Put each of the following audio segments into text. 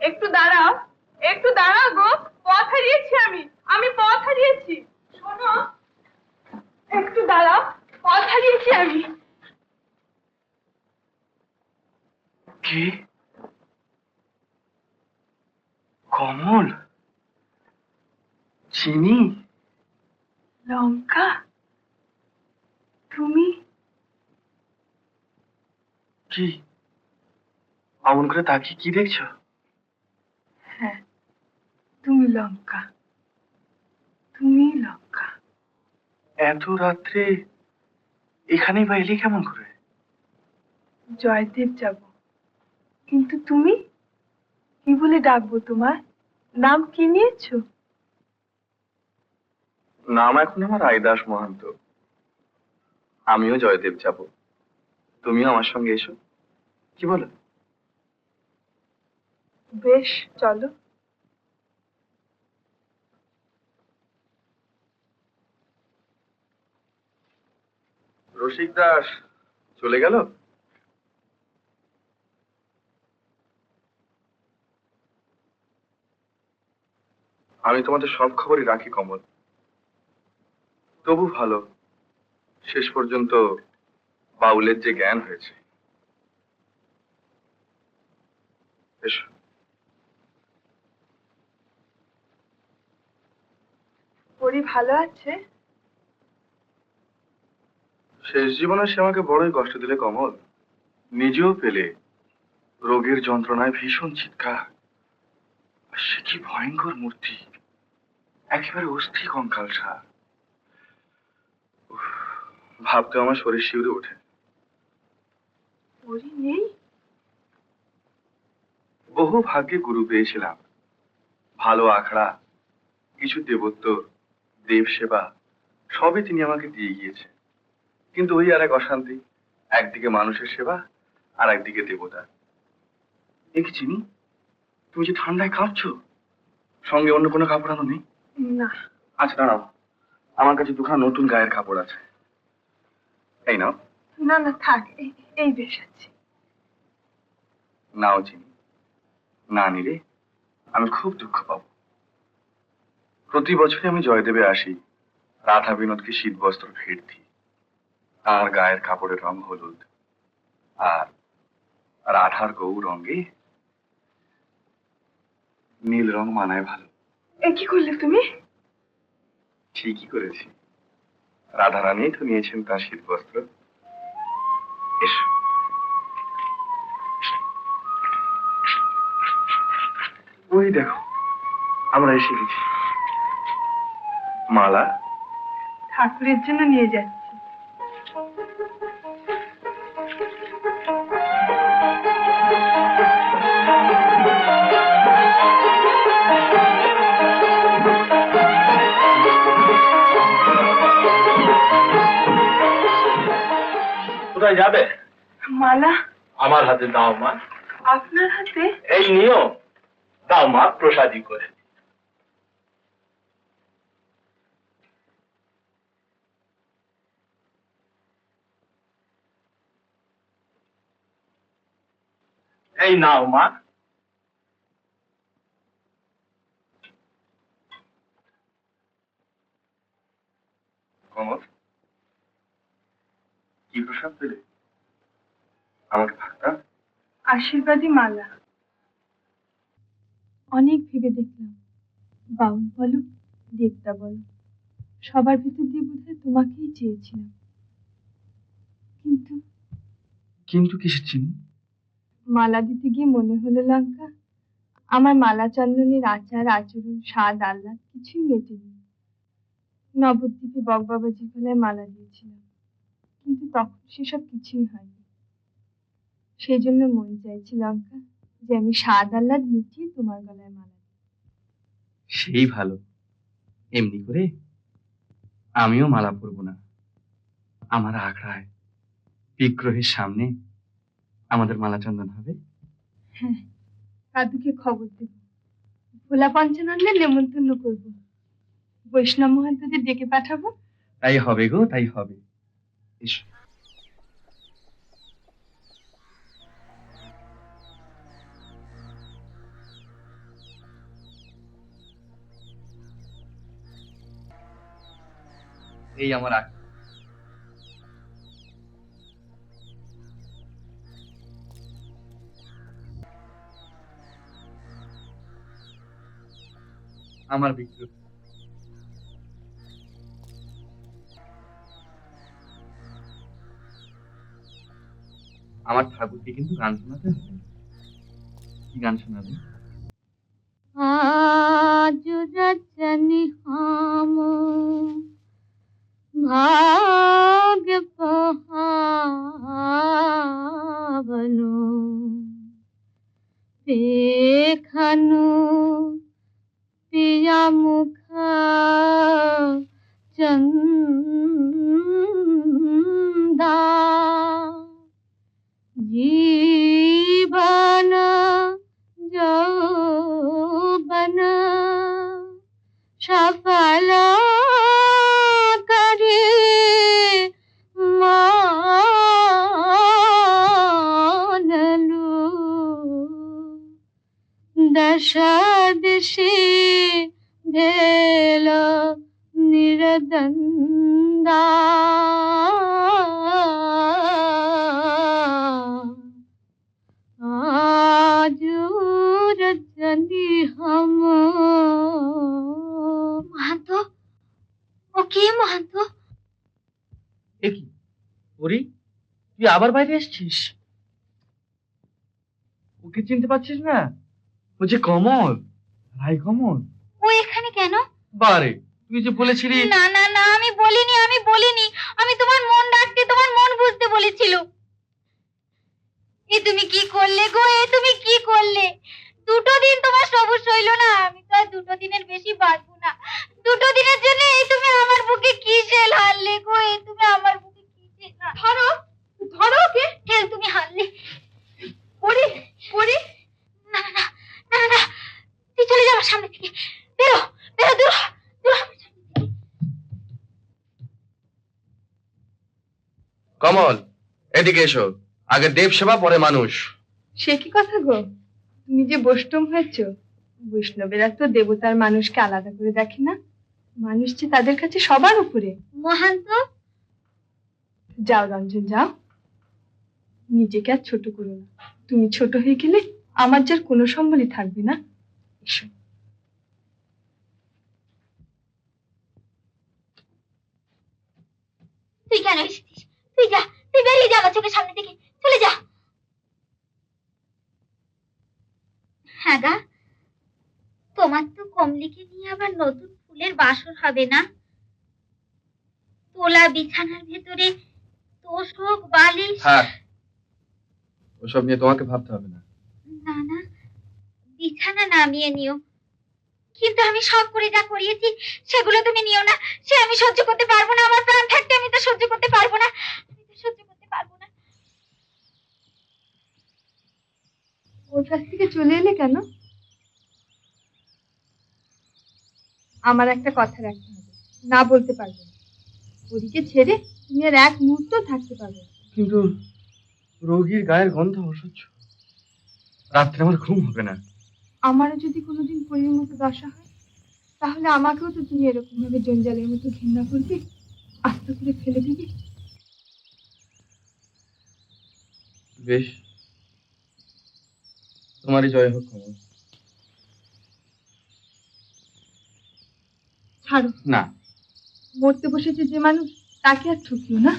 একটু দাঁড়াও, একটু দাঁড়াও গো। পথ হারিয়েছি আমি, আমি পথ হারিয়েছি। শোনো, একটু দাঁড়াও, পথ হারিয়েছি আমি। কি? কমল? চিনি? লঙ্কা? তুমি? কি অমন করে তাকিয়ে কি দেখছো? হ্যাঁ, তুমি লঙ্কা, তুমি লঙ্কা। এত রাত্রে এখানেই বা এলি কেমন করে? জয়দেব যাব, কিন্তু তুমি? কি বলে ডাকবো তোমার? নাম কি নিয়েছো? নাম এখন আমার রায়দাস মহান্ত। আমিও জয়দেব যাব, তুমিও আমার সঙ্গে এসো, কি বলো? বেশ, চলো। রসিক দাস চলে গেল? আমি তোমাদের সব খবরই রাখি কমল, তবু ভালো শেষ পর্যন্ত বাউলের যে জ্ঞান হয়েছে। এসো। পরি ভালো আছে? শেষ জীবনে সে আমাকে বড়ই কষ্ট দিলে কমল, নিজেও পেলে রোগের যন্ত্রণায় ভীষণ চিৎকার। আর সে কি ভয়ঙ্কর মূর্তি, একেবারে অস্থি কঙ্কাল সার। ভাবতে আমার শরীর শিউরে ওঠে। পরি নেই? বহু ভাগ্যে গুরু পেয়েছিলাম, ভালো আখড়া, কিছু দেবত্ব, দেব সেবা, সবই তিনি আমাকে দিয়ে গিয়েছে। কিন্তু ওই আর এক অশান্তি, একদিকে মানুষের সেবা আর একদিকে দেবতা। এ কি চিনি, তুমি যে ঠান্ডায় কাঁপছো, সঙ্গে অন্য কোনো কাপড় আনো নেই? না। আচ্ছা দাঁড়াও, আমার কাছে দুখানা নতুন গায়ের কাপড় আছে, এই নাও। না না, থাক, এই বেশ আছে। নাও চিনি, না নিলে আমি খুব দুঃখ পাবো। প্রতি বছরই আমি জয়দেবে আসি, রাধা বিনোদকে শীত বস্ত্র ভেট দিই। তার গায়ের কাপড়ের রং হলুদ, আর রাধার গৌরঙ্গে নীল রং মানায় ভালো। এ কি করলে তুমি? ঠিকই করেছি, রাধা রানী তো নিয়েছেন তার শীত বস্ত্র। এসো। ওই দেখো, আমরা এসে গেছি। মালা ঠাকুরের জন্য নিয়ে যাচ্ছি। কোথায় যাবে? মালা আমার হাতে দাও মা। আপনার হাতে? এই নিও, দাও মা, প্রসাদী করে। এই নাও মা। কমল, কি প্রসাদ পেলে? আমাকে ভাগটা। আশীর্বাদী মালা। অনেক ভেবে দেখলাম, বাউল বলো, দেবতা বলো, সবার ভিতর দিয়ে বোধহয় তোমাকেই চেয়েছিলাম। কিন্তু কিন্তু কিসের চিনি? মালা দিতে গিয়ে মনে হলো লঙ্কা, আমার মালা চন্দনের আচার আচরণ স্বাদ আহ্লাদ কিছুই মেটেনি। নবদ্বীপে বকবাবাজির গলায় মালা দিয়েছিলাম, কিন্তু তখন সেসব কিছুই হয়নি। সেই জন্য মন চাইছে লঙ্কা, যে আমি স্বাদ আহ্লাদ মিটিয়ে তোমার গলায় মালা দিই। সেই ভালো, এমনি করে আমিও মালা পরবো না। আমার আখড়ায় বিগ্রহের সামনে আমাদের মালা চন্দন হবে। হ্যাঁ, দাদুকে খবর দেব, ভোলা পঞ্চাননের নেমন্তন্ন করবো, বৈষ্ণব মহান্তদের ডেকে পাঠাবো। তাই হবে গো, তাই হবে। এসো। এই আমার আমার বিক্রম। আমার ঠাকুরকে কিন্তু গান শোনাতে হবে। কি গান শোনাবে? आज रजनी हम भाग पहावनु देखनु पिया मुख चंदा जीवन যৌবন সফল করে মানলু দশ দিশে ভেল নিরদন্দা आज रजनी हम महंतो ও কে মহান্ত? এ কি পরি, তুই আবার বাইরে এসেছিস? ওকে চিনতে পারছিস না? ও যে কমল, রাই কমল। ও এখানে কেন? বারে, তুই যে বলেছিলি। না না না, আমি বলিনি, আমি তোমার মন ডাকতে, তোমার মন বুঝতে বলেছিল। এ তুমি কি করলে গো, এ তুমি কি করলে? দুটো দিন তোমার সবুজ হইল না, আমি তো আর দুটো দিনের বেশি বাঁচবো না। দুটো দিনের জন্য এই তুমি আমার বুকে কি শেল হারলে গো, এই তুমি আমার বুকে কি শেল। ধরো ধরো ওকে। শেল তুমি হারলে। পড়ি পড়ি। না না না না না, তুই চলে যা আমার সামনে থেকে। বেরো বেরো, দূর দূর। কমল, এদিকে এসো। আগে দেব সেবা, পরে মানুষ। সে কি কথা গো? তুমি যে বৈষ্ণব হয়েছ, বৈষ্ণবেরা তো দেবতার মানুষকে আলাদা করে দেখে না। মানুষ যে তাদের কাছে সবার উপরে। মহান্ত, যাও রঞ্জন, যাও। নিজেকে আর ছোট করো না। তুমি ছোট হয়ে গেলে আমার যার কোনো সম্বলই থাকবে না। এসো। তুই কেন এসেছিস? তুই যা, তুই বেরিয়ে যা আমার চোখের সামনে থেকে, চলে যা। হ্যাঁ গা, তোমার তো কমলিকে নিয়ে আবার নতুন ফুলের বাসর হবে না? তোলা বিছানার ভেতরে তোষক বালিশ। হ্যাঁ, ওসব নিয়ে তোমাকে ভাবতে হবে না। না না, বিছানা নামিয়ে নিও, কিন্তু আমি সব করে যা করিয়েছি সেগুলো তুমি নিও না। সে আমি সহ্য করতে পারবো না, আমার প্রাণ থাকতে আমি তো সহ্য করতে পারবো না, আমি তো সহ্য করতে পারবো না। ওর কাছ থেকে চলে এলে কেন? আমার একটা কথা রাখতে হবে, না বলতে পারবো না। ওদিকে ছেড়ে তুমি আর এক মুহূর্ত থাকতে পারবে না। কিন্তু রোগীর গায়ের গন্ধ অসহ্য, রাত্রে আমার ঘুম হবে না। আমারও যদি কোনোদিন পরীর মতো দশা হয়, তাহলে আমাকেও তো তুমি এরকম ভাবে জঞ্জালের মতো ঘৃণা করবে, আস্তে করে ফেলে দিবে। বেশ, তোমারই জয় হোক কমল। ছাড়ো না, মরতে বসেছে যে মানুষ, তাকে আর ঠকিও না।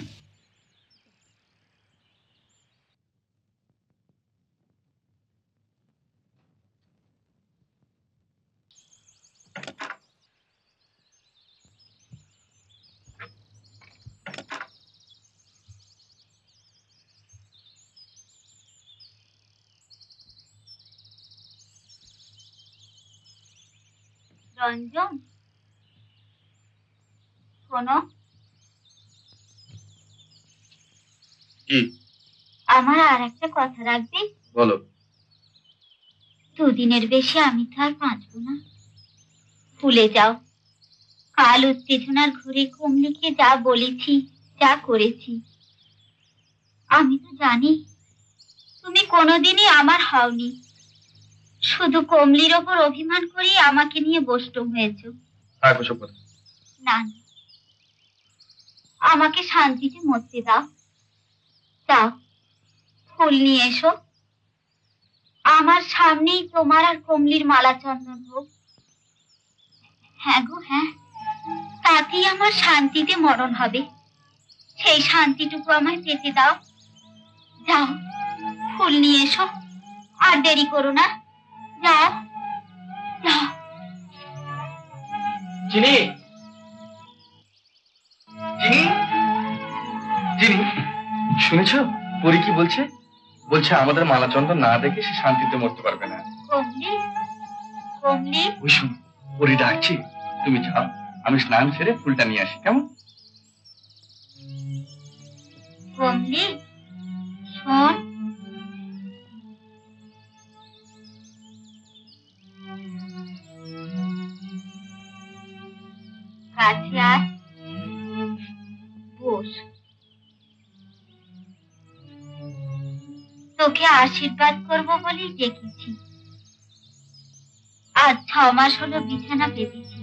রঞ্জন, শোনো, কি? আমার আর একটা কথা রাখবে? বলো। দুদিনের বেশি আমি তো আর বাঁচবো না। ভুলে যাও কাল উত্তেজনার ঘুরে কমলিকে যা বলেছি, যা করেছি। আমি তো জানি তুমি কোনোদিনই আমার হওনি, শুধু কমলির ওপর অভিমান করেই আমাকে নিয়ে বৈষ্ণব হয়েছো। থাক ওসব কথা। না না, আমাকে শান্তিতে মরতে দাও। দাও, ফুল নিয়ে এসো। আমার সামনেই তোমার আর কমলির মালা চন্দন হোক। হ্যাঁ গো হ্যাঁ, তাতেই আমার শান্তিতে মরণ হবে। সেই শান্তিটুকু আমায় পেতে দাও। যাও, ফুল নিয়ে এসো, আর দেরি করো না। যাও যাও। চিনি, চিনি, চিনি, শুনেছ পরি কি বলছে? বলছে আমাদের মালাচন্দন না দেখে সে শান্তিতে মরতে পারবে না। কমলি, কমলি, ওই শোনো, পরি ডাকছি, তুমি যাও, আমি স্নান সেরে ফুলটা নিয়ে আসি, কেমন? কমলি, শোন। কাছে আয়, বস। তোকে আশীর্বাদ করব বলেই ডেকেছি। আজ 6 মাস হলো বিছানা পেতেছি।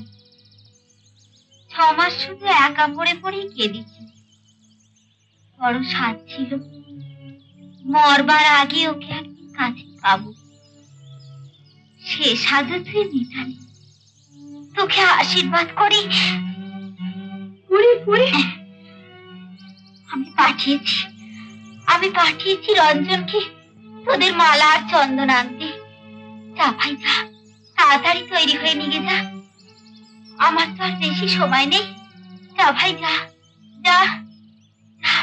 6 মাস শুধু একা পড়ে পড়েই কেঁদেছি। বড় স্বাদ ছিল মরবার আগে ওকে একদিন কাছে পাবো। সে স্বাদও তুই মেটালি। তোকে আশীর্বাদ করি। পুরি পুরি, আমি পাঠিয়েছি রঞ্জনকে তোদের মালা আর চন্দন আনতে। যা ভাই যা, তাড়াতাড়ি তৈরি হয়ে নিয়ে যা। আমার তো আর বেশি সময় নেই। যা ভাই যা, যা যা।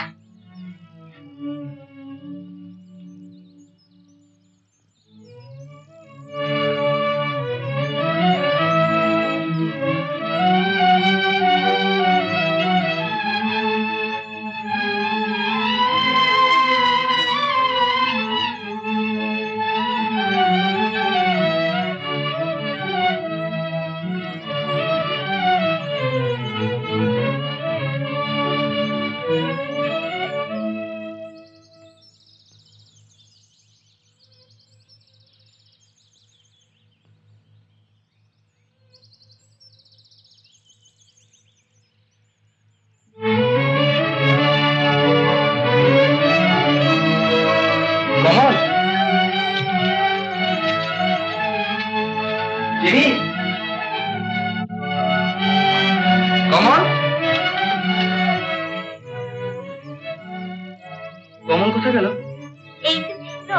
কমল, চিনি, কমল, কমল কোথায় গেল? এই তো ছিল।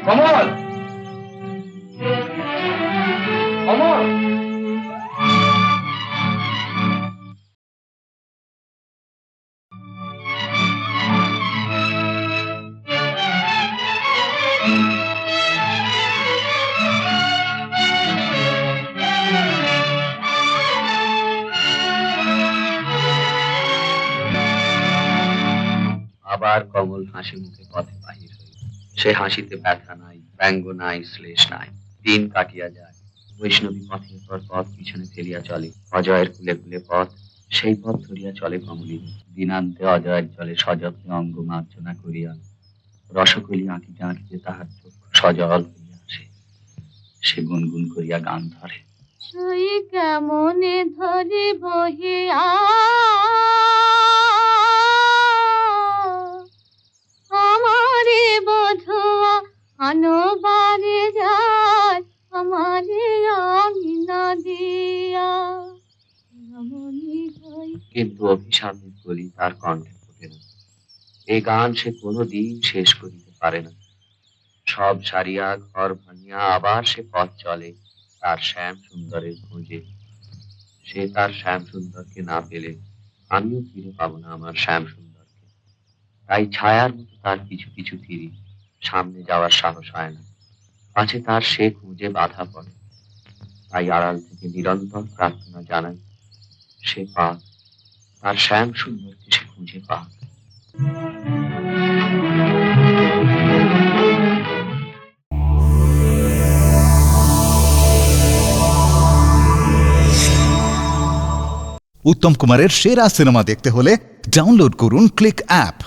কমল, কমল। আবার কমল হাসি মুখে পথে বাহির হইল। সে হাসিতে ব্যথা নাই, ব্যঙ্গ নাই, শ্লেষ নাই। দিন কাটিয়া যায়। বৈষ্ণবী পথের পর পথ পিছনে ফেলিয়া চলে। অজয়ের কুলে কুলে পথ, সেই পথ ধরিয়া চলে কমলিনী। দিনান্তে অজয়ের জলে সযত্নে অঙ্গ মার্জনা করিয়া রসকলি আঁকিতে আঁকিতে তাহার চক্ষু সজল হইয়া আসে। সে গুনগুন করিয়া গান ধরে। সই কেমনে ধরে বহিয়া আমারে বধুয়া আনবারে যায় আমারে আঙিনা দিয়া। কিন্তু অভিশাপের কলি তার কণ্ঠে ফোটে না। এই গান সে কোনোদিন শেষ করিতে পারে না। সব সারিয়া ঘর ভাঙিয়া আবার সে পথ চলে তার শ্যাম সুন্দরের খোঁজে। সে তার শ্যাম সুন্দরকে না পেলে আমিও ফিরে পাবো না আমার শ্যাম সুন্দরকে। তাই ছায়ার মতো তার পিছু পিছু ফিরি। সামনে যাওয়ার সাহস হয় না, পাছে তার সে খুঁজে বাধা পড়ে। তাই আড়াল থেকে নিরন্তর প্রার্থনা জানাই, সে পাক, তার শ্যাম সুন্দরকে সে খুঁজে পাক। উত্তম কুমারের সেরা সিনেমা দেখতে হলে ডাউনলোড করুন ক্লিক অ্যাপ।